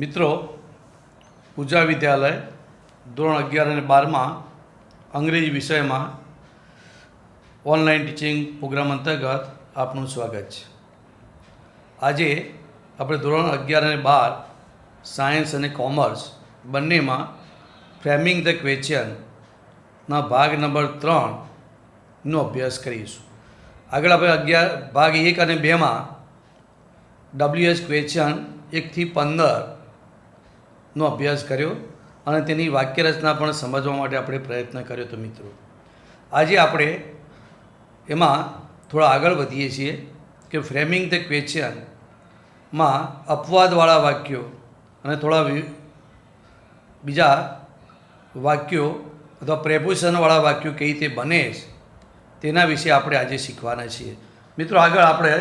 મિત્રો, પૂજા વિદ્યાલય ધોરણ 11 અને 12માં અંગ્રેજી વિષયમાં ઓનલાઈન ટીચિંગ પ્રોગ્રામ અંતર્ગત આપનું સ્વાગત છે. આજે આપણે ધોરણ 11 અને 12 સાયન્સ અને કોમર્સ બંનેમાં ફ્રેમિંગ ધ ક્વેશ્ચનના ભાગ નંબર 3નો અભ્યાસ કરીશું. આગળ આપણે ભાગ 1 અને 2માં WH ક્વેશ્ચન 1 થી 15નો અભ્યાસ કર્યો અને તેની વાક્યરચના પણ સમજવા માટે આપણે પ્રયત્ન કર્યો. તો મિત્રો, આજે આપણે એમાં થોડા આગળ વધીએ છીએ કે ફ્રેમિંગ ધ ક્વેશ્ચનમાં અપવાદવાળા વાક્યો અને થોડા બીજા વાક્યો અથવા પ્રેપોઝિશનવાળા વાક્યો કઈ રીતે બને છે તેના વિશે આપણે આજે શીખવાના છીએ. મિત્રો, આગળ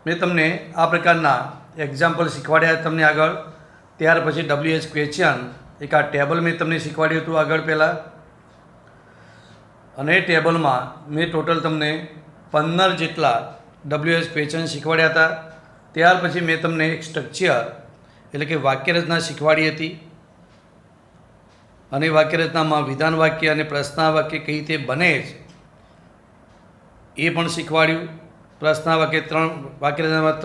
મેં તમને આ પ્રકારના એક્ઝામ્પલ શીખવાડ્યા તમને આગળ. ત્યાર પછી WH ક્વેશ્ચન એક આ ટેબલ મેં તમને શીખવાડ્યું હતું આગળ પહેલાં, અને એ ટેબલમાં મેં ટોટલ તમને 15 જેટલા WH ક્વેશ્ચન શીખવાડ્યા હતા. ત્યાર પછી મેં તમને એક સ્ટ્રક્ચર એટલે કે વાક્યરચના શીખવાડી હતી, અને વાક્યરચનામાં વિધાન વાક્ય અને પ્રશ્ન વાક્ય કઈ રીતે બને છે એ પણ શીખવાડ્યું. પ્રશ્ન વાક્ય વાક્યરચનામાં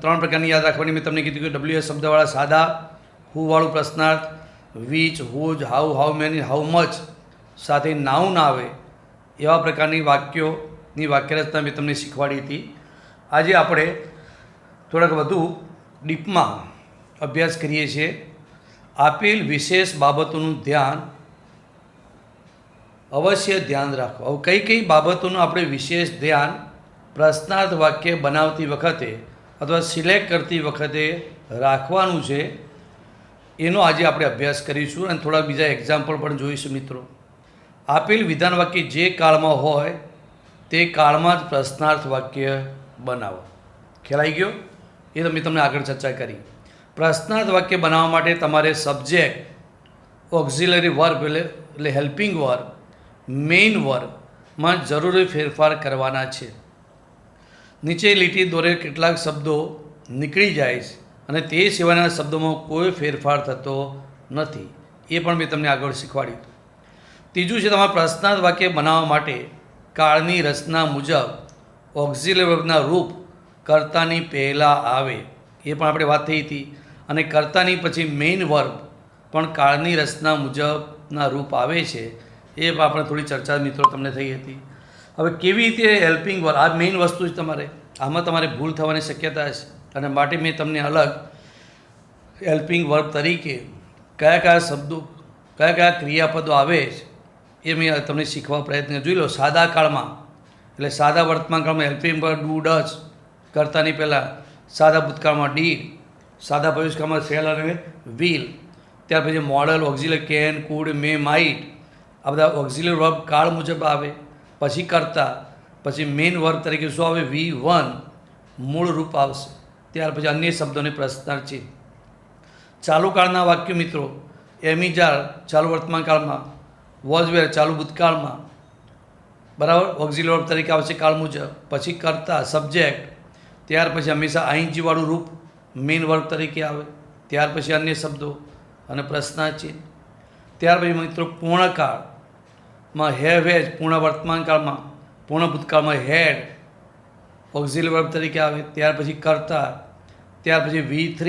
ત્રણ પ્રકારની યાદ રાખવાની મેં તમને કીધું કે WH શબ્દવાળા સાદા, હુવાળું પ્રશ્નાર્થ, which, whose, how many, how much સાથે નાઉન આવે એવા પ્રકારની વાક્યોની વાક્યરચના મેં તમને શીખવાડી હતી. આજે આપણે થોડાક વધુ ડીપમાં અભ્યાસ કરીએ છીએ. આપેલ વિશેષ બાબતોનું અવશ્ય ધ્યાન રાખો. હવે કઈ બાબતોનું આપણે વિશેષ ધ્યાન પ્રશ્નાર્થ વાક્ય બનાવતી વખતે અથવા સિલેક્ટ કરતી વખતે રાખવાનું છે એનો આજે આપણે અભ્યાસ કરીશું અને થોડા બીજા એક્ઝામ્પલ પણ જોઈશું. મિત્રો, આપેલ વિધાન વાક્ય જે કાળમાં હોય તે કાળમાં જ પ્રશ્નાર્થ વાક્ય બનાવો. ખ્યાલ આવી ગયો? એ મેં તમને આગળ ચર્ચા કરી. પ્રશ્નાર્થ વાક્ય બનાવવા માટે તમારે સબ્જેક્ટ, ઓક્ઝિલરી વર્બ એટલે હેલ્પિંગ વર્બ, મેઇન વર્બમાં જરૂરી ફેરફાર કરવાના છે. નીચે લીટી દોરે કેટલાક શબ્દો નીકળી જાય છે અને તે સિવાયના શબ્દોમાં કોઈ ફેરફાર થતો નથી. એ પણ મેં તમને આગળ શીખવાડ્યું. ત્રીજું છે, તમારા પ્રશ્નાર્થ વાક્ય બનાવવા માટે કાળની રચના મુજબ ઓક્ઝિલરી વર્બના રૂપ કર્તાની પહેલાં આવે. એ પણ આપણે વાત થઈ હતી. અને કર્તાની પછી મેઇન વર્બ પણ કાળની રચના મુજબના રૂપ આવે છે. એ આપણે થોડી ચર્ચા મિત્રો તમને થઈ હતી. હવે કેવી રીતે હેલ્પિંગ વર્બ, આ મેઇન વસ્તુ છે. આમાં તમારે ભૂલ થવાની શક્યતા છે, અને માટે મેં તમને અલગ હેલ્પિંગ વર્બ તરીકે કયા શબ્દો, કયા ક્રિયાપદો આવે છે એ મેં તમને શીખવા પ્રયત્ન. જોઈ લો, સાદા કાળમાં એટલે સાદા વર્તમાન કાળમાં હેલ્પિંગ વર્બ ડુ, ડઝ કરતાની પહેલાં, સાદા ભૂતકાળમાં ડીડ, સાદા ભવિષ્યકાળમાં શેલ અને વિલ. ત્યાર પછી model, auxiliary can, could, may, might, આ બધા ઓક્ઝિલરી વર્બ કાળ મુજબ આવે. પછી કરતા, પછી મેઇન વર્બ તરીકે શું આવે? V1 મૂળ રૂપ આવશે. ત્યાર પછી અન્ય શબ્દોને પ્રશ્નાર્થ છે. ચાલુ કાળના વાક્યો મિત્રો, એમિજાર ચાલુ વર્તમાન કાળમાં, વોઝ વેર ચાલુ ભૂતકાળમાં, બરાબર, ઓક્ઝિલરી વર્બ તરીકે આવશે કાળ મુજબ. પછી કરતા સબ્જેક્ટ, ત્યાર પછી હંમેશા ING વાળું રૂપ મેઇન વર્બ તરીકે આવે. ત્યાર પછી અન્ય શબ્દો અને પ્રશ્નાર્થ ચિહ્ન. ત્યાર પછી મિત્રો પૂર્ણકાળમાં હેવ, હેઝ પૂર્ણ વર્તમાન કાળમાં, પૂર્ણ ભૂતકાળમાં હેડ ઓક્ઝિલરી વર્બ તરીકે આવે. ત્યાર પછી કરતા, ત્યાર પછી V3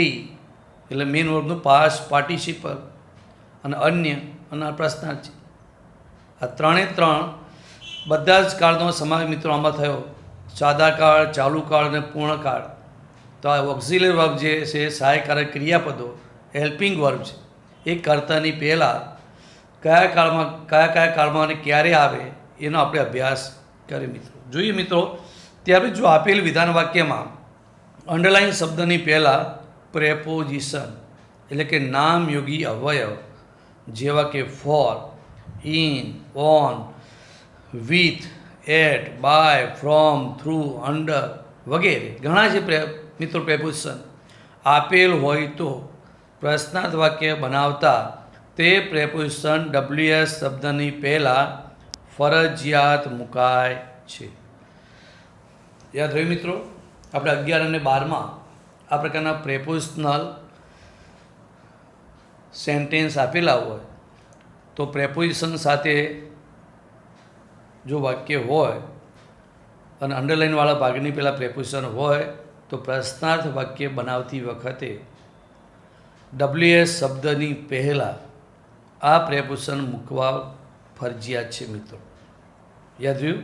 એટલે મેઇન વર્બનું પાસ્ટ પાર્ટિસિપલ, અને અન્ય અને પ્રશ્નાર્થ ચિહ્ન. આ ત્રણે બધા જ કાળનો સમાવેશ મિત્રો આમાં થયો. સાદા કાળ, ચાલુ કાળ અને પૂર્ણકાળ. તો આ ઓક્ઝિલરી વર્બ જે છે, સહાયકારક ક્રિયાપદો, હેલ્પિંગ વર્બ છે, એ કર્તાની પહેલાં કયા કાળમાં અને ક્યારે આવે એનો આપણે અભ્યાસ કરીએ. મિત્રો જોઈએ મિત્રો, ત્યારે જો આપેલ વિધાન વાક્યમાં અંડરલાઇન શબ્દની પહેલાં પ્રેપોઝિશન એટલે કે નામયોગી અવયવ જેવા કે for, in, on, with, at, by, from, through, under વગેરે ઘણા છે મિત્રો પ્રેપોઝિશન આપેલ હોય તો પ્રશ્નાર્થ વાક્ય બનાવતા તે પ્રેપોઝિશન WH શબ્દની પહેલાં ફરજિયાત મુકાય છે. યાદ રહ્યું મિત્રો? આપણે 11 અને 12માં આ પ્રકારના પ્રેપોઝિશનલ સેન્ટેન્સ આપેલા હોય તો પ્રેપોઝિશન સાથે જો વાક્ય હોય અને અંડરલાઇનવાળા ભાગની પહેલાં પ્રેપોઝિશન હોય તો પ્રશ્નાર્થ વાક્ય બનાવતી વખતે WS શબ્દની પહેલાં આ પ્રેપોઝિશન મૂકવા ફરજિયાત છે મિત્રો. યાદ રહ્યું?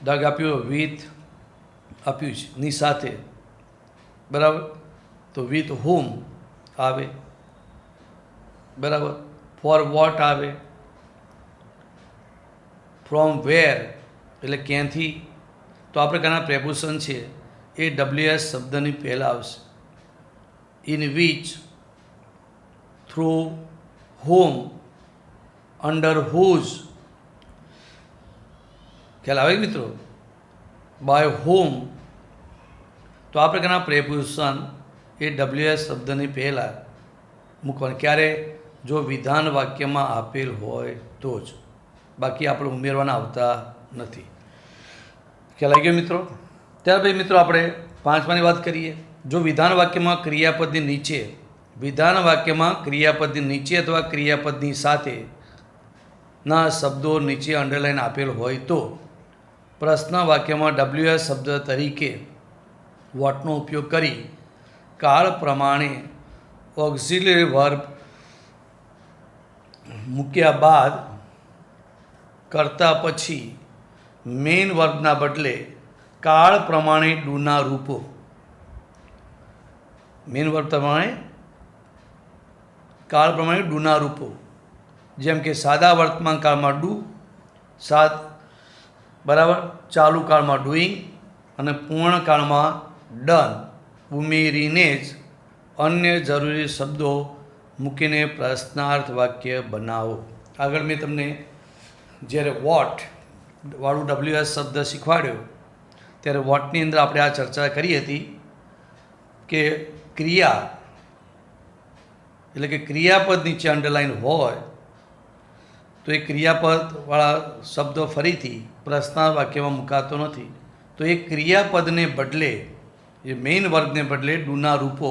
દાગ આપ્યો વિથ આપ્યું છે ની સાથે, બરાબર, તો વિથ હોમ આવે, બરાબર, ફોર વોટ આવે, ફ્રોમ વેર એટલે ક્યાંથી. તો આ પ્રકારના પ્રેપોઝિશન છે એ WS શબ્દની પહેલાં આવશે. In which, through whom, under whose, ખ્યાલ આવે મિત્રો, બાય હોમ. તો આ પ્રકારના પ્રેપોઝિશન એ WS શબ્દની પહેલાં મૂકવાનું. ક્યારે? જો વિધાન વાક્યમાં આપેલ હોય તો જ, બાકી આપણે ઉમેરવાના આવતા નથી. ખ્યાલ આવી ગયો મિત્રો? ત્યાર પછી મિત્રો આપણે પાંચમાની વાત કરીએ. જો વિધાન વાક્યમાં ક્રિયાપદની નીચે, વિધાન વાક્યમાં ક્રિયાપદની નીચે અથવા ક્રિયાપદની સાથે ના શબ્દો નીચે અંડરલાઇન આપેલ હોય તો પ્રશ્ન વાક્યમાં WS શબ્દ તરીકે વોટનો ઉપયોગ કરી કાળ પ્રમાણે ઓક્ઝિલરી વર્બ મૂક્યા બાદ કરતા પછી મેઇન વર્બના બદલે કાળ પ્રમાણે ડુના રૂપો, મેઇન વર્બ પ્રમાણે કાળ પ્રમાણે ડુના રૂપો, જેમ કે સાદા વર્તમાન કાળમાં ડુ, બરાબર, ચાલુ કાળમાં ડુઈંગ અને પૂર્ણ કાળમાં ડન ઉમેરીને જ અન્ય જરૂરી શબ્દો મૂકીને પ્રશ્નાર્થ વાક્ય બનાવો. આગળ મેં તમને જ્યારે વોટ વાળું WS શબ્દ શીખવાડ્યો ત્યારે વોટની અંદર આપણે આ ચર્ચા કરી હતી કે ક્રિયા એટલે કે ક્રિયાપદ નીચે અંડરલાઇન હોય તો એ ક્રિયાપદવાળા શબ્દો ફરીથી પ્રશ્નાર્થ વાક્યમાં મુકાતો નથી. તો એ ક્રિયાપદને બદલે, એ મેઇન વર્બને બદલે ડુના રૂપો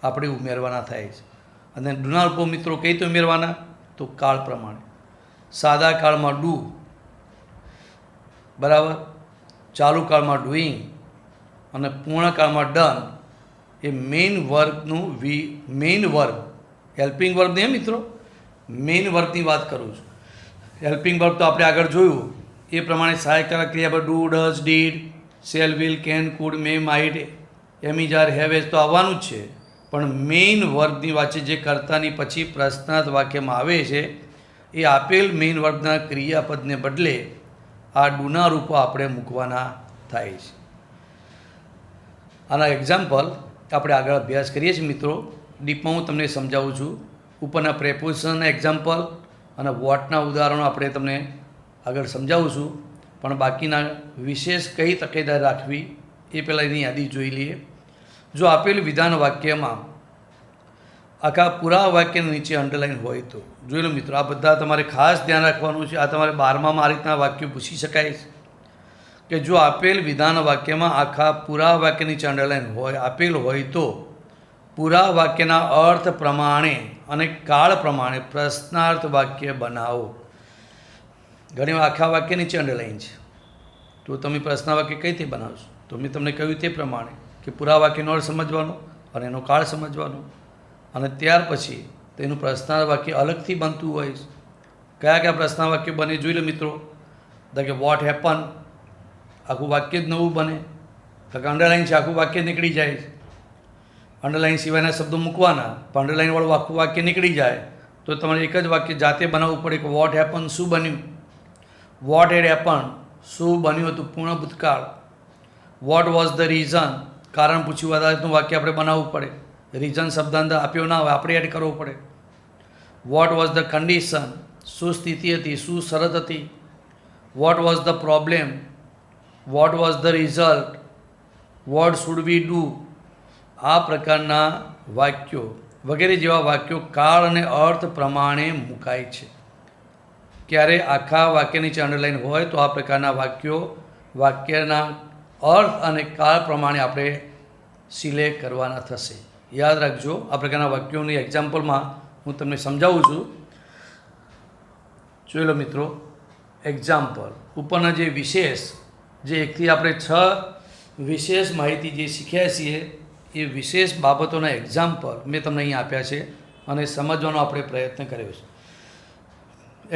આપણે ઉમેરવાના થાય છે. અને ડુના રૂપો મિત્રો કઈ રીતે ઉમેરવાના? તો કાળ પ્રમાણે. સાદા કાળમાં ડુ, બરાબર, ચાલુ કાળમાં ડુઈંગ અને પૂર્ણ કાળમાં ડન. એ મેઇન વર્બનું મેઇન વર્બ, હેલ્પિંગ વર્બ નહીં મિત્રો, મેઇન વર્બની વાત કરું છું. હેલ્પિંગ વર્બ તો આપણે આગળ જોયું એ પ્રમાણે સહાયક ક્રિયા પર do, does, did, shall, will, can, could, may, might, am is, are, have, has તો આવવાનું જ છે. પણ મેઇન વર્બની વાત છે જે કર્તાની પછી પ્રશ્નાર્થ વાક્યમાં આવે છે એ આપેલ મેઇન વર્બના ક્રિયાપદને બદલે આ ડુના રૂપો આપણે મૂકવાના થાય છે. આના એક્ઝામ્પલ આપણે આગળ અભ્યાસ કરીએ છીએ મિત્રો. ડીપમાં હું તમને સમજાવું છું. ઉપરના પ્રેપોઝિશનના એક્ઝામ્પલ અને વોટના ઉદાહરણો આપણે તમને આગળ સમજાવું છું. પણ બાકીના વિશેષ કઈ તકેદારી રાખવી એ પહેલાં એની યાદી જોઈ લઈએ. જો આપેલ વિધાન વાક્યમાં આખા પૂરા વાક્યના નીચે અંડરલાઇન હોય તો જોઈ લો મિત્રો, આ બધા તમારે ખાસ ધ્યાન રાખવાનું છે. આ તમારે 12માં આ રીતના વાક્યો પૂછી શકાય છે કે જો આપેલ વિધાન વાક્યમાં આખા પૂરા વાક્ય નીચે અંડરલાઇન હોય, આપેલ હોય તો પૂરા વાક્યના અર્થ પ્રમાણે અને કાળ પ્રમાણે પ્રશ્નાર્થ વાક્ય બનાવો. ઘણીવાર આખા વાક્ય નીચે અંડરલાઇન છે તો તમે પ્રશ્ન વાક્ય કઈ રીતે બનાવશો? તો મેં તમને કહ્યું તે પ્રમાણે કે પૂરા વાક્યનો અર્થ સમજવાનો અને એનો કાળ સમજવાનો અને ત્યાર પછી તેનું પ્રશ્નાર્થ વાક્ય અલગથી બનતું હોય છે. કયા કયા પ્રશ્નાર્થ વાક્ય બને જોઈ લો મિત્રો. કે વોટ હેપન, આખું વાક્ય જ નવું બને. કારણ કે અંડરલાઇન છે, આખું વાક્ય નીકળી જાય છે. અંડરલાઇન સિવાયના શબ્દો મૂકવાના, પણ અંડરલાઇનવાળું આખું વાક્ય નીકળી જાય તો તમારે એક જ વાક્ય જાતે બનાવવું પડે કે વોટ હેપન, શું બન્યું. વોટ હેડ હેપન, શું બન્યું હતું, પૂર્ણ ભૂતકાળ. વોટ વોઝ ધ રીઝન, કારણ પૂછ્યું આધારિતનું વાક્ય આપણે બનાવવું પડે. રીઝન શબ્દ અંદર આપ્યો ના હોય, આપણે એડ કરવો પડે. વોટ વોઝ ધ કન્ડિશન, શું સ્થિતિ હતી, શું શરત હતી. What was the problem, what was the result, what should we do. આ પ્રકારના વાક્યો વગેરે જેવા વાક્યો કાળ અને અર્થ પ્રમાણે મુકાય છે. ક્યારે આખા વાક્ય નીચે અંડરલાઇન હોય તો આ પ્રકારના વાક્યો વાક્યના અર્થ અને કાળ પ્રમાણે આપણે સિલેક્ટ કરવાના થશે. યાદ રાખજો, આ પ્રકારના વાક્યોની એક્ઝામ્પલમાં હું તમને સમજાવું છું. જોઈ લો મિત્રો, એક્ઝામ્પલ ઉપરના જે વિશેષ, જે એકથી આપણે 6 વિશેષ માહિતી જે શીખ્યા છીએ એ વિશેષ બાબતોના એક્ઝામ્પલ મેં તમને અહીં આપ્યા છે અને સમજવાનો આપણે પ્રયત્ન કર્યો છે.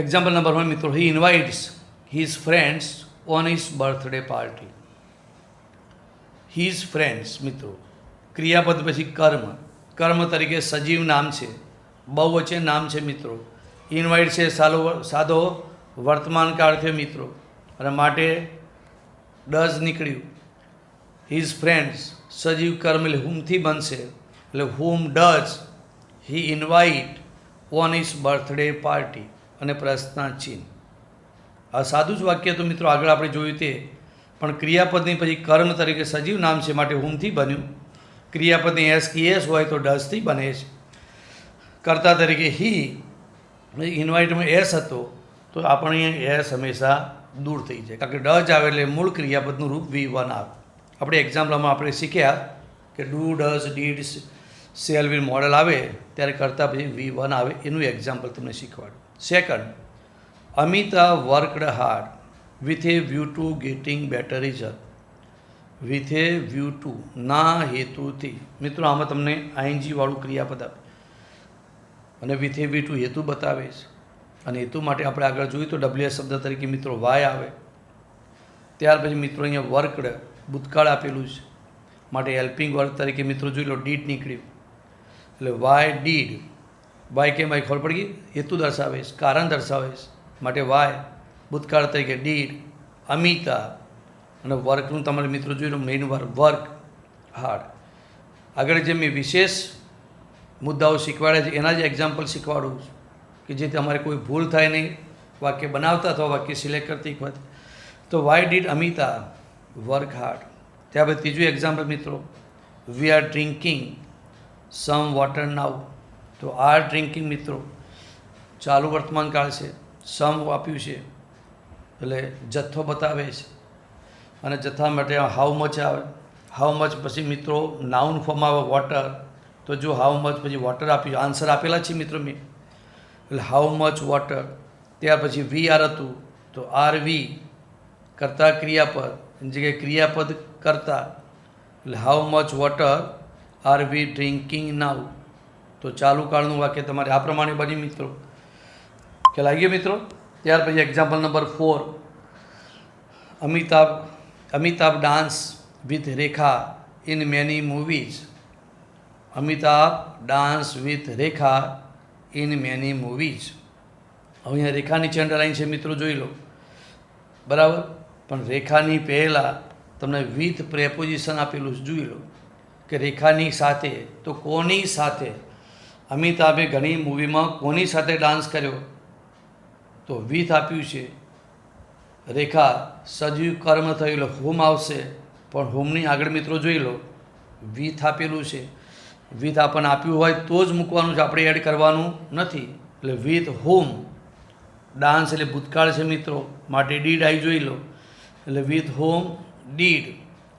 એક્ઝામ્પલ નંબર 1 મિત્રો, he invites his friends on his birthday party. His friends મિત્રો, ક્રિયાપદ પછી કર્મ તરીકે સજીવ નામ છે, બહુવચન નામ છે મિત્રો. ઇન્વાઇટ છે સાદો વર્તમાન કાળ થયો મિત્રો, અને માટે ડઝ નીકળ્યું. હિઝ ફ્રેન્ડ્સ સજીવ કર્મ એટલે હુમથી બનશે, એટલે whom does he invite on his birthday party અને પ્રશ્નાર્થ ચિહ્ન. આ સાદું જ વાક્ય તો મિત્રો આગળ આપણે જોયું તે, પણ ક્રિયાપદની પછી કર્મ તરીકે સજીવ નામ છે માટે હુમથી બન્યું. ક્રિયાપદની એસ કી એસ હોય તો ડઝથી બને છે. કર્તા તરીકે હી, ઇન્વાઇટમાં એસ હતો તો આપણે એસ હંમેશા દૂર થઈ જાય, કારણ કે ડઝ આવે એટલે મૂળ ક્રિયાપદનું રૂપ V1 આવે. આપણે એક્ઝામ્પલમાં આપણે શીખ્યા કે do, does, did, shall, will modal આવે ત્યારે કરતાં પછી V1 આવે, એનું એક્ઝામ્પલ તમને શીખવાડું. Second, Amita worked hard with a view to getting better result. With a view to, ના હેતુથી. મિત્રો આમાં તમને આઈએનજી વાળું ક્રિયાપદ આપે અને વિથ એ વ્યૂ ટુ હેતુ બતાવે છે, અને હેતુ માટે આપણે આગળ જોયું તો WS શબ્દ તરીકે મિત્રો વાય આવે. ત્યાર પછી મિત્રો અહીંયા વર્કડ ભૂતકાળ આપેલું છે માટે હેલ્પિંગ વર્ક તરીકે મિત્રો જોઈ લો ડીડ નીકળ્યું, એટલે વાય ડીડ. વાય કેમ વાય ખબર પડી ગઈ, હેતુ દર્શાવે છે, કારણ દર્શાવે છે માટે વાય. ભૂતકાળ તરીકે ડીડ. અમિતા અને વર્કનું તમારે મિત્રો જોઈ લો મેઇન વર્ક હાર્ડ. આગળ જે મેં વિશેષ મુદ્દાઓ શીખવાડ્યા છે એના જ એક્ઝામ્પલ શીખવાડું છું કે જેથી અમારે કોઈ ભૂલ થાય નહીં વાક્ય બનાવતા અથવા વાક્ય સિલેક્ટ કરતી વખત. તો why did Amita work hard. ત્યાર પછી ત્રીજું એક્ઝામ્પલ મિત્રો, we are drinking some water now. તો આર ડ્રિંકિંગ મિત્રો ચાલુ વર્તમાન કાળ છે, સમ આપ્યું છે એટલે જથ્થો બતાવે છે, અને જથ્થા માટે હાઉ મચ આવે. હાઉ મચ પછી મિત્રો નાઉન ફોર્મ આવે વોટર, તો જો હાઉ મચ પછી વોટર આપ્યું, આન્સર આપેલા છે મિત્રો મેં, એટલે હાઉ મચ વોટર. ત્યાર પછી વી આર હતું તો આર વી કરતા ક્રિયાપદ, એની જગ્યાએ ક્રિયાપદ કરતા, એટલે how much water are we drinking now. તો ચાલુ કાળનું વાક્ય તમારે આ પ્રમાણે બની મિત્રો. ખ્યાલ આવી ગયો મિત્રો. ત્યાર પછી example number 4, Amitabh dance with Rekha in many movies. Amitabh dance with Rekha in many movies. હવે અહીંયા રેખાની અંડરલાઈન છે મિત્રો જોઈ લો, બરાબર. પણ રેખાની પહેલાં તમને વિથ પ્રેપોઝિશન આપેલું જોઈ લો કે રેખાની સાથે, તો કોની સાથે. અમિતાભે ઘણી મૂવીમાં કોની સાથે ડાન્સ કર્યો, તો વિથ આપ્યું છે. રેખા સજીવ કર્મ થયું એટલે હોમ આવશે, પણ હોમની આગળ મિત્રો જોઈ લો વિથ આપેલું છે. વિથ આપણને આપ્યું હોય તો જ મૂકવાનું છે, આપણે એડ કરવાનું નથી. એટલે વિથ હોમ. ડાન્સ એટલે ભૂતકાળ છે મિત્રો માટે ડીડ આવી જોઈ લો, એટલે with whom did.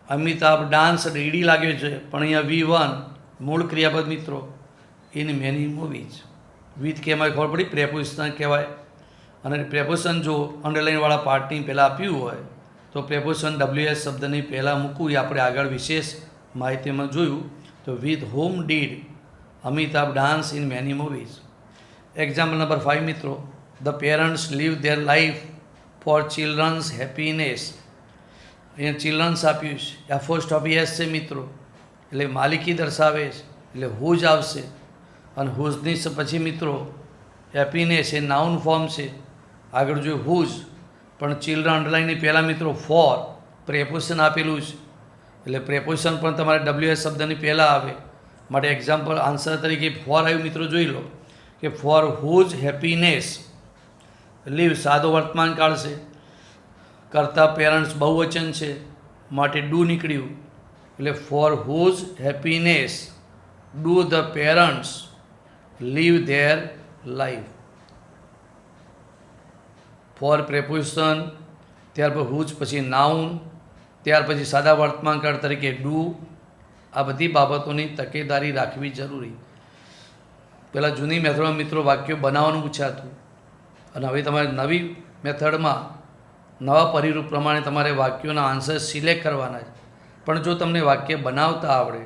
Amitabh dance ed લાગ્યો છે પણ અહીંયા V1 મૂળ ક્રિયાપદ મિત્રો ઇન મેની મૂવીઝ. વિથ કહેવાય ખબર પડી, પ્રેપોઝિશન કહેવાય. અને પ્રેપોઝિશન જો અંડરલાઇનવાળા પાર્ટની પહેલાં આપ્યું હોય તો પ્રેપોઝિશન WS શબ્દની પહેલાં મૂકવું, એ આપણે આગળ વિશેષ માહિતીમાં જોયું. તો with whom did Amitabh dance in many movies. Example number 5 મિત્રો, the parents live their life for children's happiness. અહીંયા ચિલ્ડ્રન્સ આપ્યું છે, એપોસ્ટ્રોફી એસ છે મિત્રો, એટલે માલિકી દર્શાવે છે, એટલે હુજ આવશે. અને હુઝની પછી મિત્રો હેપીનેસ એ નાઉન ફોર્મ છે, આગળ જોયું હુઝ. પણ ચિલ્ડ્રન અંડરલાઇનની પહેલાં મિત્રો ફોર પ્રેપોઝિશન આપેલું છે, એટલે પ્રેપોઝિશન પણ તમારે WS શબ્દની પહેલાં આવે માટે એક્ઝામ્પલ આન્સર તરીકે ફોર આવ્યું મિત્રો જોઈ લો કે ફોર હુઝ હેપીનેસ. લીવ સાદો વર્તમાન કાળ છે, કરતા પેરેન્ટ્સ બહુવચન છે માટે ડુ નીકળ્યું, એટલે for whose happiness do the parents live their life. For preposition, ત્યાર પછી હુઝ, પછી નાઉન, ત્યાર પછી સાદા વર્તમાન કાળ તરીકે ડુ, આ બધી બાબતોની તકેદારી રાખવી જરૂરી. પહેલાં જૂની મેથડમાં મિત્રો વાક્યો બનાવવાનું પૂછાતું, અને હવે તમારે નવી મેથડમાં નવા પરિરૂપ પ્રમાણે તમારે વાક્યોના આન્સર સિલેક્ટ કરવાના છે. પણ જો તમને વાક્ય બનાવતા આવડે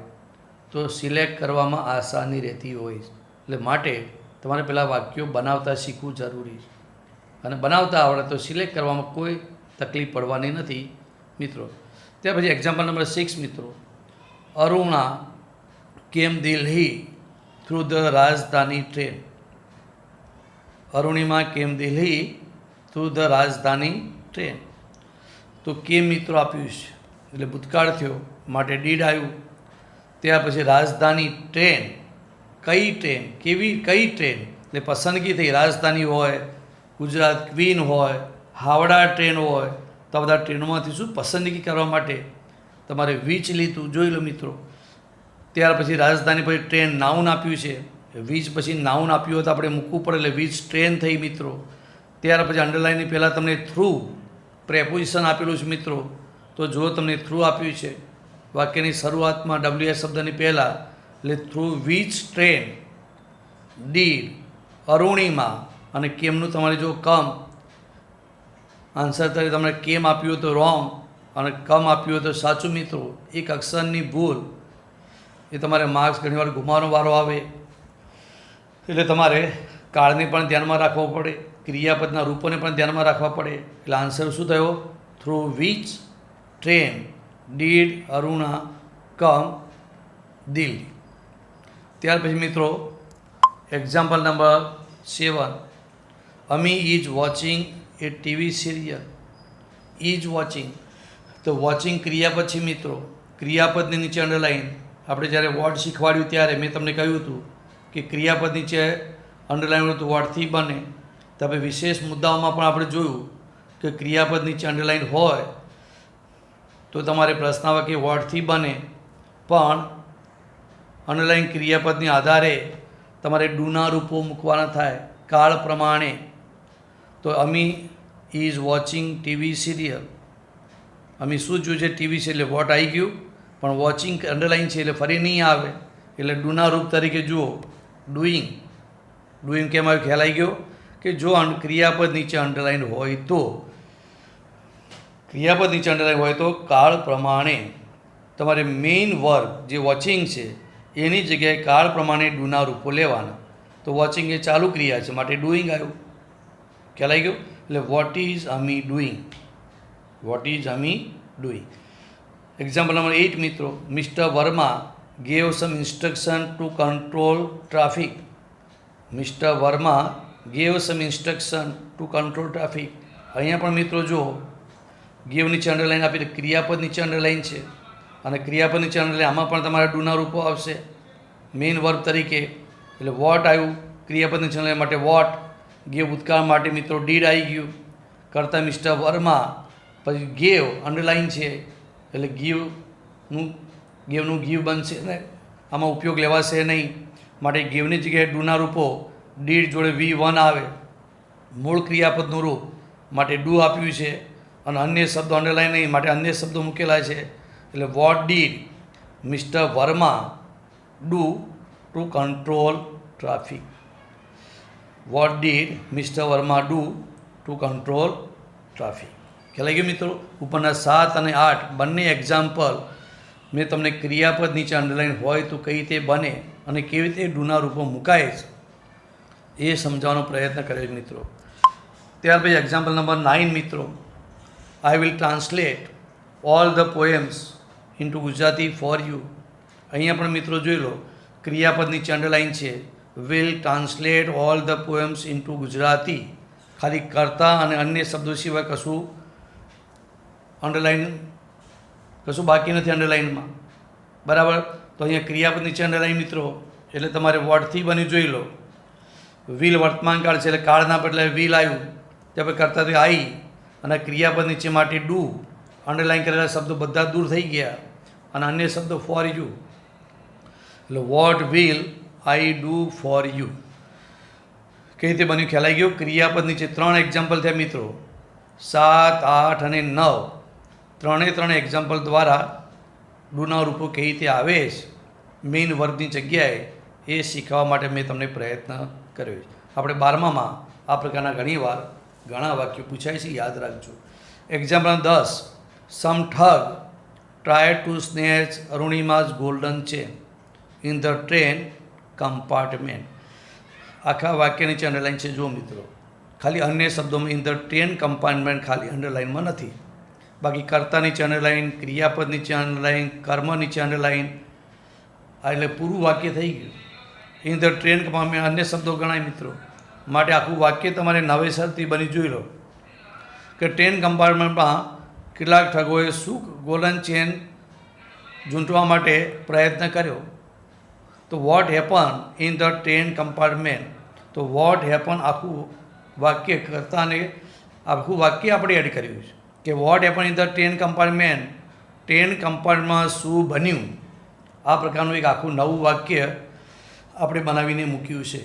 તો સિલેક્ટ કરવામાં આસાની રહેતી હોય છે. એટલે માટે તમારે પહેલાં વાક્યો બનાવતા શીખવું જરૂરી છે, અને બનાવતા આવડે તો સિલેક્ટ કરવામાં કોઈ તકલીફ પડવાની નથી મિત્રો. ત્યાર પછી એક્ઝામ્પલ નંબર 6 મિત્રો, અરુણા કેમ દિલ્હી થ્રુ ધ રાજધાની ટ્રેન. અરુણિમા કેમ દિલ્હી થ્રુ ધ રાજધાની ટ્રેન. તો કેમ મિત્રો આપ્યું છે એટલે ભૂતકાળ થયો, માટે ડીડ આવ્યું. ત્યાર પછી રાજધાની ટ્રેન, કઈ ટ્રેન, કેવી કઈ ટ્રેન, એટલે પસંદગી થઈ. રાજધાની હોય, ગુજરાત ક્વીન હોય, હાવડા ટ્રેન હોય, તો આ બધા ટ્રેનોમાંથી શું પસંદગી કરવા માટે તમારે વીચ લીધું, જોઈ લો મિત્રો. ત્યાર પછી રાજધાની પછી ટ્રેન નાઉન આપ્યું છે, વીચ પછી નાઉન આપ્યું હોય તો આપણે મૂકવું પડે એટલે વીચ ટ્રેન થઈ મિત્રો. ત્યાર પછી અંડરલાઇનની પહેલાં તમને થ્રુ પ્રેપોઝિશન આપેલું છે મિત્રો. તો જો તમને થ્રુ આપ્યું છે વાક્યની શરૂઆતમાં WS શબ્દની પહેલાં, એટલે through which train did Arunima, અને કેમનું તમારે જો કમ આન્સર તરીકે તમને કેમ આપ્યું હોય તો રોંગ, અને કમ આપ્યું હોય તો સાચું મિત્રો. એક અક્ષરની ભૂલ એ તમારે માર્ક્સ ઘણીવાર ગુમાવવાનો વારો આવે, એટલે તમારે કાળને પણ ધ્યાનમાં રાખવો પડે, ક્રિયાપદના રૂપોને પણ ધ્યાનમાં રાખવા પડે. એટલે આન્સર શું થયો? Through which train did Aruna come Delhi. ત્યાર પછી મિત્રો example number 7, Ami is watching a TV serial. Is watching, તો વોચિંગ ક્રિયાપદ છે મિત્રો. ક્રિયાપદની નીચે અંડરલાઇન. આપણે જ્યારે વોટ શીખવાડ્યું ત્યારે મેં તમને કહ્યું હતું કે ક્રિયાપદ નીચે અંડરલાઇન હતું વોટથી બને. તો આપણે વિશેષ મુદ્દાઓમાં પણ આપણે જોયું કે ક્રિયાપદ નીચે અંડરલાઇન હોય તો તમારે પ્રશ્નાવાક્ય વોટથી બને, પણ અંડરલાઇન ક્રિયાપદની આધારે તમારે ડુના રૂપો મૂકવાના થાય કાળ પ્રમાણે. તો અમી ઇઝ વોચિંગ ટીવી સિરિયલ. અમી શું જોયું છે? ટીવી છે, એટલે વોટ આવી ગયું, પણ વોચિંગ અંડરલાઇન છે એટલે ફરી નહીં આવે, એટલે ડુના રૂપ તરીકે જુઓ ડુઈંગ. ડુઈંગ કેમ આવ્યું ખ્યાલ આવી ગયો કે જો ક્રિયાપદ નીચે અંડરલાઇન હોય તો, ક્રિયાપદ નીચે અંડરલાઇન હોય તો કાળ પ્રમાણે તમારે મેઇન વર્બ જે વોચિંગ છે એની જગ્યાએ કાળ પ્રમાણે ડુના રૂપો લેવાના. તો વોચિંગ એ ચાલુ ક્રિયા છે માટે ડુઈંગ આવ્યું. ખ્યાલ આવી ગયો? એટલે what is Ami doing, what is Ami doing. Example number 8 મિત્રો, mister Verma gave some instruction to control traffic. Mister Verma gave some instruction to control traffic. અહીંયા પણ મિત્રો જો ગેવ નીચે અંડરલાઇન આપી, ક્રિયાપદ નીચે અંડરલાઇન છે, અને ક્રિયાપદ નીચે અંડરલાઇન આમાં પણ તમારા ડુના રૂપો આવશે મેઇન વર્બ તરીકે. એટલે વોટ આવ્યું ક્રિયાપદ નીચે અંડરલાઇન માટે વોટ, ગેવ ભૂતકાળ માટે મિત્રો ડીડ આવી ગયું, કરતા મિસ્ટર વર્મા, પછી ગેવ અંડરલાઇન છે એટલે ગેવનું ગીવ બનશે ને, આમાં ઉપયોગ લેવાશે નહીં, માટે ગેવની જગ્યાએ ડુના રૂપો ડીડ જોડે V1 આવે, મૂળ ક્રિયાપદનું રૂપ માટે ડુ આપ્યું છે, અને અન્ય શબ્દો અંડરલાઇન નહીં માટે અન્ય શબ્દો મૂકેલા છે. એટલે what did mister Verma do to control traffic. What did mister Verma do to control traffic. ખ્યાલ આવી ગયો મિત્રો? ઉપરના 7 અને 8 બંને એક્ઝામ્પલ મેં તમને ક્રિયાપદ નીચે અંડરલાઇન હોય તો કઈ રીતે બને અને કેવી રીતે ડુના રૂપો મુકાય છે એ સમજાવવાનો પ્રયત્ન કર્યો મિત્રો. ત્યાર પછી એક્ઝામ્પલ નંબર 9 મિત્રો, I will translate all the poems into Gujarati for you. અહીંયા પણ મિત્રો જોઈ લો ક્રિયાપદ નીચે અંડરલાઇન છે, will translate all the poems into Gujarati. ખાલી કરતા અને અન્ય શબ્દો સિવાય કશું અંડરલાઇન કશું બાકી નથી અંડરલાઇનમાં, બરાબર. તો અહીંયા ક્રિયાપદ નીચે અંડરલાઇન મિત્રો એટલે તમારે વોટથી બની જોઈ લો. વિલ વર્તમાન કાળ છે એટલે કાળના બદલે વિલ આવ્યું, ત્યાં કરતાથી આઈ, અને ક્રિયાપદ નીચે માટે ડુ. અંડરલાઇન કરેલા શબ્દો બધા દૂર થઈ ગયા, અને અન્ય શબ્દો ફોર યુ. એટલે what will I do for you. કઈ રીતે બન્યું ખ્યાલ આવી ગયો? ક્રિયાપદ નીચે 3 એક્ઝામ્પલ થયા મિત્રો, 7, 8 અને 9. ત્રણે એક્ઝામ્પલ દ્વારા ડુના રૂપો કઈ રીતે આવે છે મેઇન વર્ગની જગ્યાએ એ શીખવા માટે મેં તમને પ્રયત્ન કર્યો છે. આપણે 12મામાં આ પ્રકારના ઘણા વાક્યો પૂછાય છે, યાદ રાખજો. Example 10, some thug try to snatch અરુણિમાઝ golden chain in the train compartment. આખા વાક્ય નીચે અંડરલાઇન છે. જો મિત્રો, ખાલી અન્ય શબ્દોમાં ઇન ધ ટ્રેન કમ્પાર્ટમેન્ટ ખાલી અંડરલાઇનમાં નથી, બાકી કર્તા નીચે અંડરલાઇન, ક્રિયાપદ નીચે અંડરલાઇન, કર્મ નીચે અંડરલાઇન. આ એટલે પૂરું વાક્ય થઈ ગયું. ઇન ધ ટ્રેન કમ્પાર્ટમેન્ટ અન્ય શબ્દો ગણાય મિત્રો. માટે આખું વાક્ય તમારે નવેસરથી બની જોઈ લો કે ટ્રેન કમ્પાર્ટમેન્ટમાં કેટલાક ઠગોએ શું ગોલ્ડન ચેન ઝૂંટવા માટે પ્રયત્ન કર્યો. તો vote happen in the train compartment. તો વોટ હેપન આખું વાક્ય કરતાને આખું વાક્ય આપણે એડ કર્યું છે કે what happen in the train compartment, train કમ્પાર્ટમેન્ટમાં શું બન્યું. આ પ્રકારનું એક આખું નવું વાક્ય આપણે બનાવીને મૂક્યું છે.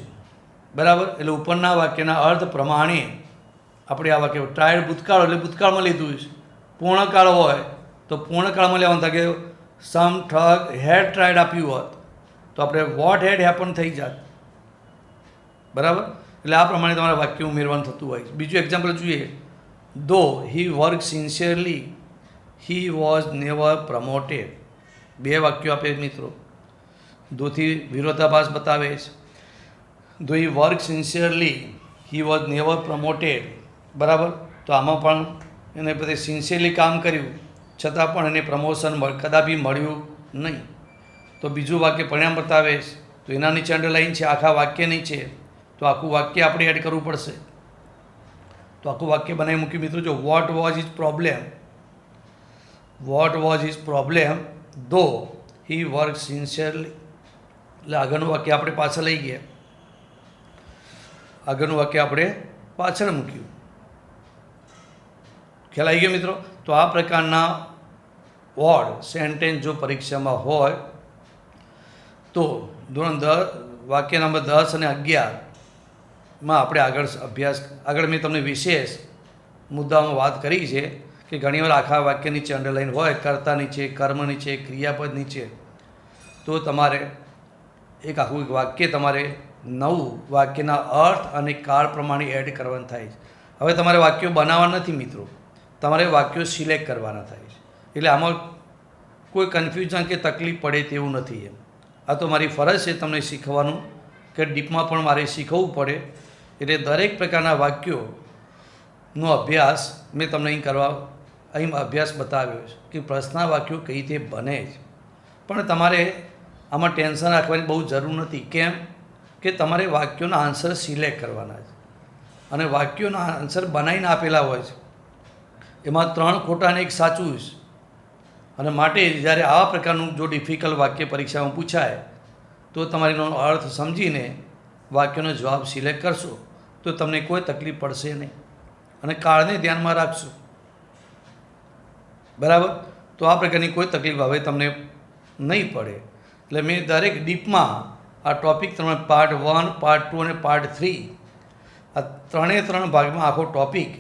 બરાબર. એટલે ઉપરના વાક્યના અર્થ પ્રમાણે આપણે આ વાક્ય ટ્રાયડ ભૂતકાળ એટલે ભૂતકાળમાં લીધું છે. પૂર્ણકાળ હોય તો પૂર્ણકાળમાં લેવાનું થાય કે સમ ઠગ હેડ ટ્રાયડ આપ્યું હોત તો આપણે વોટ હેડ હેપન થઈ જાત. બરાબર. એટલે આ પ્રમાણે તમારે વાક્ય ઉમેરવાનું થતું હોય છે. બીજું એક્ઝામ્પલ જોઈએ. Though he work sincerely he was never promoted. બે વાક્યો આપે મિત્રો. ધોથી વિરોધાભાસ બતાવે છે. Though he work sincerely he was never promoted. બરાબર. તો આમાં પણ એને બધે સિન્સિયરલી કામ કર્યું છતાં પણ એને પ્રમોશન કદાપી મળ્યું નહીં. તો બીજું વાક્ય પરિણામ બતાવે છે. તો એના નીચે અંડરલાઇન છે, આખા વાક્ય નીચે. તો આખું વાક્ય આપણે એડ કરવું પડશે. તો આખું વાક્ય બનાવી મૂકી મિત્રો. જો what was his problem, what was his problem ધો હી વર્ક સિન્સિયરલી. એટલે આગળનું વાક્ય આપણે પાછળ લઈ ગયા, આગળનું વાક્ય આપણે પાછળ મૂક્યું. ખ્યાલ આવી ગયો મિત્રો. તો આ પ્રકારના વર્ડ સેન્ટેન્સ જો પરીક્ષામાં હોય તો ધોરણ 10 વાક્ય નંબર 10 અને 11માં આપણે આગળ મેં તમને વિશેષ મુદ્દાઓમાં વાત કરી છે કે ઘણીવાર આખા વાક્ય નીચે અંડરલાઇન હોય, કર્તા નીચે, કર્મ નીચે, ક્રિયાપદ નીચે. તો તમારે એક આખું એક વાક્ય તમારે નવું વાક્યના અર્થ અને કાળ પ્રમાણે એડ કરવાનું થાય છે. હવે તમારે વાક્યો બનાવવા નથી મિત્રો, તમારે વાક્યો સિલેક્ટ કરવાના થાય છે. એટલે આમાં કોઈ કન્ફ્યુઝન કે તકલીફ પડે તેવું નથી. આ તો મારી ફરજ છે તમને શીખવાનું કે ડીપમાં પણ મારે શીખવવું પડે. એટલે દરેક પ્રકારના વાક્યોનો અભ્યાસ મેં તમને અહીં અભ્યાસ બતાવ્યો છે કે પ્રશ્નના વાક્યો કઈ રીતે બને છે. પણ તમારે આમાં ટેન્શન રાખવાની બહુ જરૂર નથી. કેમ કે તમારે વાક્યોના આન્સર સિલેક્ટ કરવાના છે અને વાક્યોના આન્સર બનાવીને આપેલા હોય છે. એમાં 3 ખોટા અને 1 સાચું છે. અને માટે જ્યારે આવા પ્રકારનું જો ડિફિકલ્ટ વાક્ય પરીક્ષામાં પૂછાય તો તમારે એનો અર્થ સમજીને વાક્યનો જવાબ સિલેક્ટ કરશો તો તમને કોઈ તકલીફ પડશે નહીં અને કાળને ધ્યાનમાં રાખશો. બરાબર. તો આ પ્રકારની કોઈ તકલીફ હવે તમને નહીં પડે. એટલે મેં દરેક ડીપમાં આ ટૉપિક તમને પાર્ટ 1, પાર્ટ 2 અને પાર્ટ 3 આ 3 ભાગમાં આખો ટૉપિક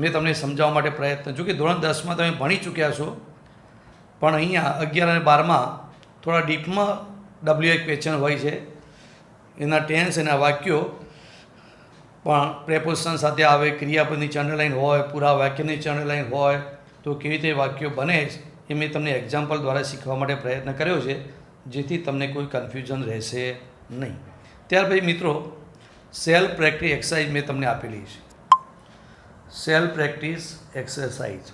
મેં તમને સમજાવવા માટે પ્રયત્ન. જો કે ધોરણ 10માં તમે ભણી ચૂક્યા છો, પણ અહીંયા 11 અને 12માં થોડા ડીપમાં WI ક્વેશ્ચન હોય છે. એના ટેન્સ એના વાક્યો પણ પ્રેપોઝિશન સાથે આવે, ક્રિયાપદ નીચે અંડરલાઇન હોય, પૂરા વાક્ય નીચે અંડરલાઇન હોય. તો કેવી રીતે વાક્યો બને છે એ મેં તમને એક્ઝામ્પલ દ્વારા શીખવા માટે પ્રયત્ન કર્યો છે, જેથી તમને કોઈ કન્ફ્યુઝન રહેશે નહીં. ત્યાર પછી મિત્રો સેલ્ફ પ્રેક્ટિસ એક્સરસાઇઝ મેં તમને આપેલી છે. Self practice exercise.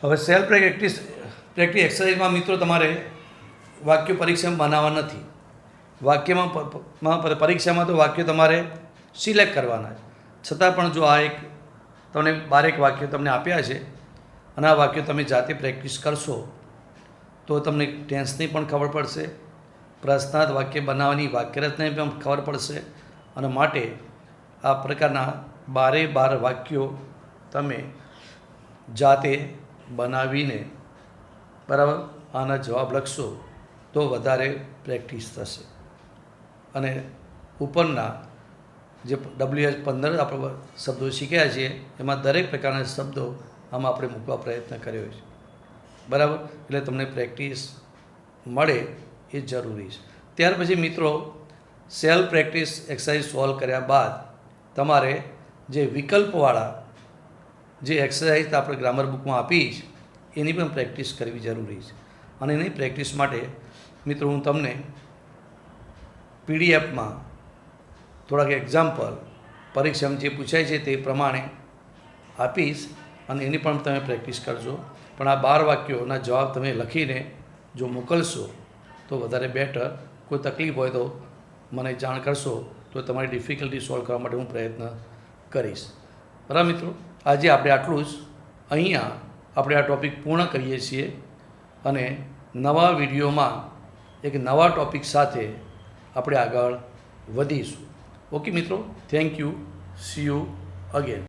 હવે સેલ્ફ પ્રેક્ટિસ એક્સરસાઇઝમાં મિત્રો તમારે વાક્યો પરીક્ષામાં બનાવવા નથી. પરીક્ષામાં તો વાક્યો તમારે સિલેક્ટ કરવાના છે. છતાં પણ જો આ એક તમને 12 વાક્યો તમને આપ્યા છે અને આ વાક્યો તમે જાતે પ્રેક્ટિસ કરશો તો તમને ટેન્સની પણ ખબર પડશે, પ્રશ્નાર્થ વાક્ય બનાવવાની વાક્યરચનાની પણ ખબર પડશે. અને માટે આ પ્રકારના 12 વાક્યો તમે જાતે બનાવીને બરાબર આના જવાબ લખશો તો વધારે પ્રેક્ટિસ થશે. અને ઉપરના જે WH 15 આપણે શબ્દો શીખ્યા છીએ એમાં દરેક પ્રકારના શબ્દો આમાં આપણે મૂકવા પ્રયત્ન કર્યો છે. બરાબર, એટલે તમને પ્રેક્ટિસ મળે એ જરૂરી છે. ત્યાર પછી મિત્રો સેલ્ફ પ્રેક્ટિસ એક્સરસાઇઝ સોલ્વ કર્યા બાદ તમારે જે વિકલ્પવાળા જે એક્સરસાઇઝ આપણે ગ્રામર બુકમાં આપી છે એની પણ પ્રેક્ટિસ કરવી જરૂરી છે. અને એની પ્રેક્ટિસ માટે મિત્રો હું તમને પીડીએફમાં થોડાક એક્ઝામ્પલ પરીક્ષામાં જે પૂછાય છે તે પ્રમાણે આપીશ અને એની પણ તમે પ્રેક્ટિસ કરજો. પણ આ 12 વાક્યોના જવાબ તમે લખીને જો મોકલશો તો વધારે બેટર. કોઈ તકલીફ હોય તો મને જાણ કરશો તો તમારી ડિફિકલ્ટી સોલ્વ કરવા માટે હું પ્રયત્ન કરીશ. બરાબર મિત્રો, આજે આપણે આટલું જ. અહીંયા આપણે આ ટૉપિક પૂર્ણ કરીએ છીએ અને નવા વિડીયોમાં એક નવા ટૉપિક સાથે આપણે આગળ વધીશું. ઓકે મિત્રો, thank you. C you again.